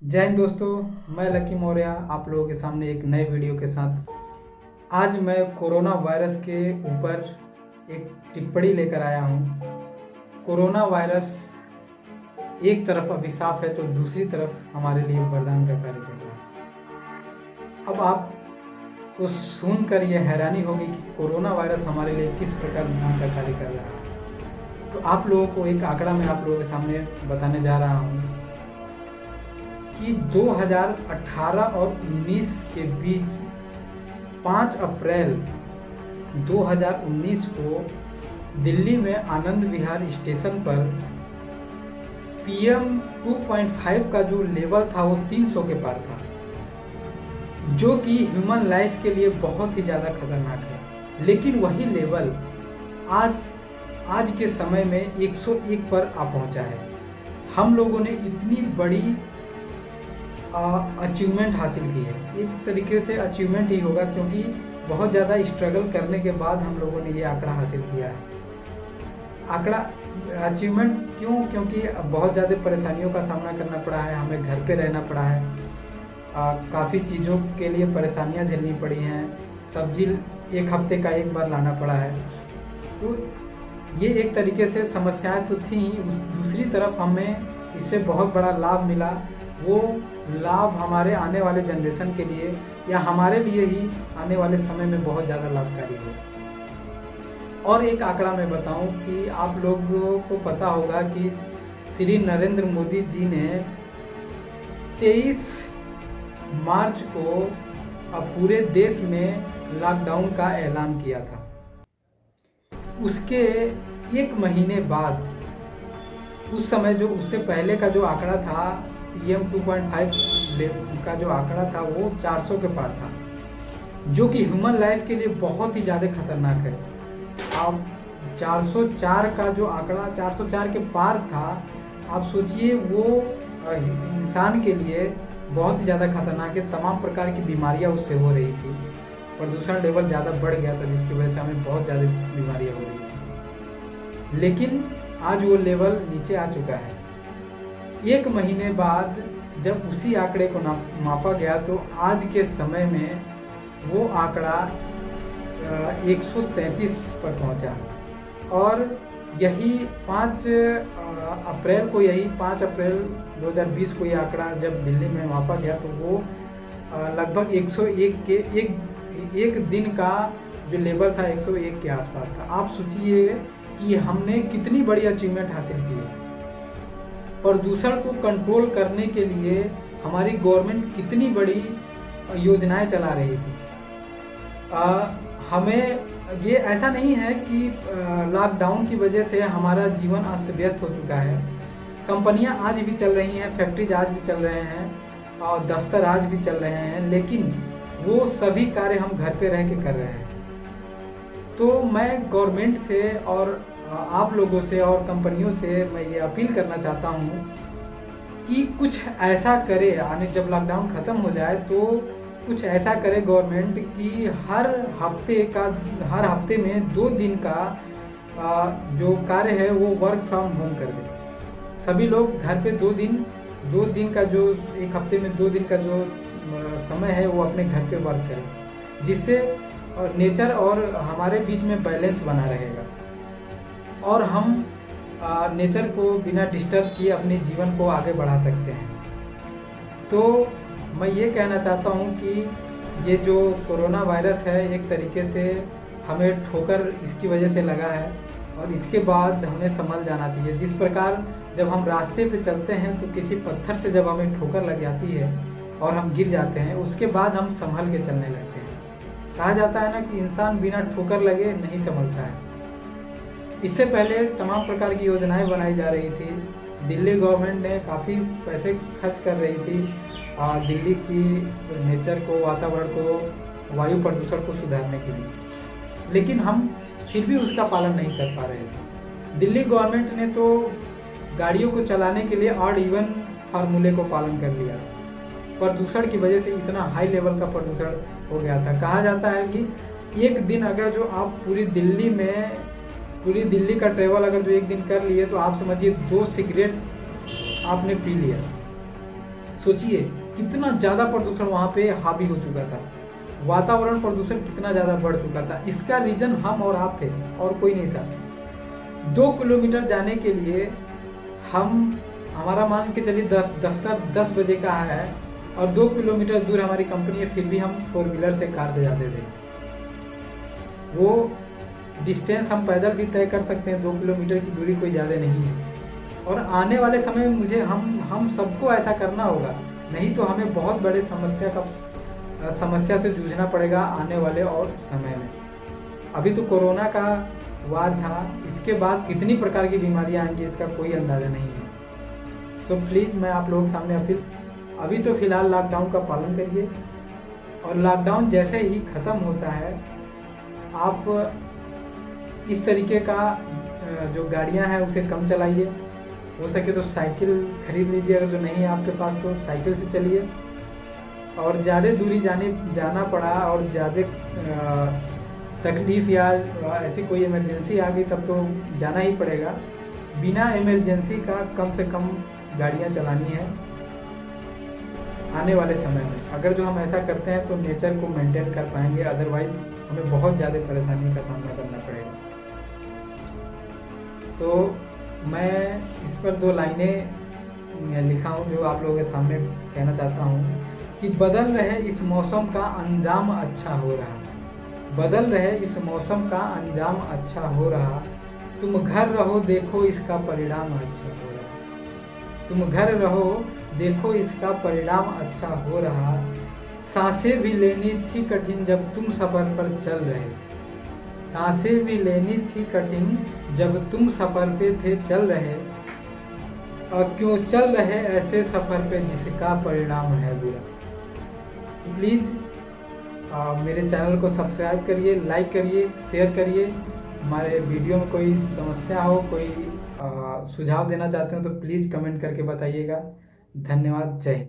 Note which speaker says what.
Speaker 1: जय हिंद दोस्तों, मैं लकी मौर्य आप लोगों के सामने एक नए वीडियो के साथ। आज मैं कोरोना वायरस के ऊपर एक टिप्पणी लेकर आया हूँ। कोरोना वायरस एक तरफ अभिशाप है तो दूसरी तरफ हमारे लिए वरदान का कार्य कर रहा है। अब आपको सुनकर यह हैरानी होगी कि कोरोना वायरस हमारे लिए किस प्रकार वरदान का कार्य कर रहा है। तो आप लोगों को एक आंकड़ा मैं आप लोगों के सामने बताने जा रहा हूँ कि 2018 और 19 के बीच 5 अप्रैल 2019 को दिल्ली में आनंद विहार स्टेशन पर PM 2.5 का जो लेवल था वो 300 के पार था, जो कि ह्यूमन लाइफ के लिए बहुत ही ज़्यादा खतरनाक है। लेकिन वही लेवल आज के समय में 101 पर आ पहुंचा है। हम लोगों ने इतनी बड़ी अचीवमेंट हासिल की है। एक तरीके से अचीवमेंट ही होगा, क्योंकि बहुत ज़्यादा स्ट्रगल करने के बाद हम लोगों ने ये आंकड़ा हासिल किया है। आंकड़ा अचीवमेंट क्यों? क्योंकि बहुत ज़्यादा परेशानियों का सामना करना पड़ा है, हमें घर पे रहना पड़ा है, काफ़ी चीज़ों के लिए परेशानियां झेलनी पड़ी हैं, सब्जी एक हफ्ते का एक बार लाना पड़ा है। तो ये एक तरीके से समस्याएं तो थी, दूसरी तरफ हमें इससे बहुत बड़ा लाभ मिला। वो लाभ हमारे आने वाले जनरेशन के लिए या हमारे लिए ही आने वाले समय में बहुत ज़्यादा लाभकारी हो। और एक आंकड़ा मैं बताऊं कि आप लोगों को पता होगा कि श्री नरेंद्र मोदी जी ने 23 मार्च को पूरे देश में लॉकडाउन का ऐलान किया था। उसके एक महीने बाद उस समय जो उससे पहले का जो आंकड़ा था PM 2.5 का जो आंकड़ा था वो 400 के पार था, जो कि ह्यूमन लाइफ के लिए बहुत ही ज़्यादा खतरनाक है। अब 404 का जो आंकड़ा 404 के पार था, आप सोचिए वो इंसान के लिए बहुत ही ज़्यादा खतरनाक है। तमाम प्रकार की बीमारियां उससे हो रही थी, प्रदूषण लेवल ज़्यादा बढ़ गया था, जिसकी वजह से हमें बहुत ज़्यादा बीमारियां हो रही थी। लेकिन आज वो लेवल नीचे आ चुका है। एक महीने बाद जब उसी आंकड़े को मापा गया तो आज के समय में वो आंकड़ा 133 पर पहुंचा। और यही 5 अप्रैल 2020 को ये आंकड़ा जब दिल्ली में मापा गया तो वो लगभग 101 के एक दिन का जो लेवल था 101 के आसपास था। आप सोचिए कि हमने कितनी बड़ी अचीवमेंट हासिल की है। प्रदूषण को कंट्रोल करने के लिए हमारी गवर्नमेंट कितनी बड़ी योजनाएं चला रही थी। हमें ये ऐसा नहीं है कि लॉकडाउन की वजह से हमारा जीवन अस्त व्यस्त हो चुका है। कंपनियां आज भी चल रही हैं, फैक्ट्रीज आज भी चल रहे हैं और दफ्तर आज भी चल रहे हैं, लेकिन वो सभी कार्य हम घर पे रह के कर रहे हैं। तो मैं गवर्नमेंट से और आप लोगों से और कंपनियों से मैं ये अपील करना चाहता हूँ कि कुछ ऐसा करे, आने जब लॉकडाउन ख़त्म हो जाए तो कुछ ऐसा करे गवर्नमेंट कि हर हफ्ते में 2 दिन का जो कार्य है वो वर्क फ्रॉम होम कर दे। सभी लोग घर पे 2 दिन का जो एक हफ्ते में 2 दिन का जो समय है वो अपने घर पे वर्क करें, जिससे नेचर और हमारे बीच में बैलेंस बना रहेगा और हम नेचर को बिना डिस्टर्ब किए अपने जीवन को आगे बढ़ा सकते हैं। तो मैं ये कहना चाहता हूँ कि ये जो कोरोना वायरस है एक तरीके से हमें ठोकर इसकी वजह से लगा है और इसके बाद हमें संभल जाना चाहिए। जिस प्रकार जब हम रास्ते पे चलते हैं तो किसी पत्थर से जब हमें ठोकर लग जाती है और हम गिर जाते हैं, उसके बाद हम संभल के चलने लगते हैं। कहा जाता है ना कि इंसान बिना ठोकर लगे नहीं संभलता है। इससे पहले तमाम प्रकार की योजनाएं बनाई जा रही थी। दिल्ली गवर्नमेंट ने काफ़ी पैसे खर्च कर रही थी दिल्ली की नेचर को, वातावरण को, वायु प्रदूषण को सुधारने के लिए, लेकिन हम फिर भी उसका पालन नहीं कर पा रहे थे। दिल्ली गवर्नमेंट ने तो गाड़ियों को चलाने के लिए ऑड इवन फार्मूले को पालन कर लिया। प्रदूषण की वजह से इतना हाई लेवल का प्रदूषण हो गया था। कहा जाता है कि एक दिन अगर जो आप पूरी दिल्ली का ट्रेवल अगर जो एक दिन कर लिए तो आप समझिए 2 सिगरेट आपने पी लिया। सोचिए कितना ज़्यादा प्रदूषण वहाँ पे हावी हो चुका था, वातावरण प्रदूषण कितना ज़्यादा बढ़ चुका था। इसका रीज़न हम और आप थे और कोई नहीं था। 2 किलोमीटर जाने के लिए हमारा मान के चलिए दफ्तर 10 बजे का है और 2 किलोमीटर दूर हमारी कंपनी है, फिर भी हम 4 व्हीलर से कार से जाते थे। वो डिस्टेंस हम पैदल भी तय कर सकते हैं, 2 किलोमीटर की दूरी कोई ज़्यादा नहीं है। और आने वाले समय में मुझे हम सबको ऐसा करना होगा, नहीं तो हमें बहुत बड़े समस्या से जूझना पड़ेगा आने वाले और समय में। अभी तो कोरोना का वार था, इसके बाद कितनी प्रकार की बीमारियां आएंगी इसका कोई अंदाज़ा नहीं है। सो प्लीज़ मैं आप लोगों के सामने अपील, अभी तो फ़िलहाल लॉकडाउन का पालन करिए और लॉकडाउन जैसे ही ख़त्म होता है आप इस तरीके का जो गाड़ियां हैं उसे कम चलाइए। हो सके तो साइकिल खरीद लीजिए, अगर जो नहीं है आपके पास तो साइकिल से चलिए। और ज़्यादा दूरी जाना पड़ा और ज़्यादा तकलीफ़ या ऐसी कोई इमरजेंसी आ गई तब तो जाना ही पड़ेगा। बिना इमरजेंसी का कम से कम गाड़ियां चलानी है आने वाले समय में। अगर जो हम ऐसा करते हैं तो नेचर को मेंटेन कर पाएंगे, अदरवाइज़ हमें बहुत ज़्यादा परेशानी का सामना करना पड़ेगा। तो मैं इस पर 2 लाइनें लिखा हूँ जो आप लोगों के सामने कहना चाहता हूँ कि बदल रहे इस मौसम का अंजाम अच्छा हो रहा, बदल रहे इस मौसम का अंजाम अच्छा हो रहा, तुम घर रहो देखो इसका परिणाम अच्छा हो रहा, तुम घर रहो देखो इसका परिणाम अच्छा हो रहा, सांसें भी लेनी थी कठिन जब तुम सफ़र पर चल रहे, सांसें भी लेनी थी कठिन जब तुम सफ़र पे थे चल रहे, और क्यों चल रहे ऐसे सफ़र पे जिसका परिणाम है बुरा। प्लीज़ मेरे चैनल को सब्सक्राइब करिए, लाइक करिए, शेयर करिए। हमारे वीडियो में कोई समस्या हो, कोई सुझाव देना चाहते हो तो प्लीज़ कमेंट करके बताइएगा। धन्यवाद, जय हिंद।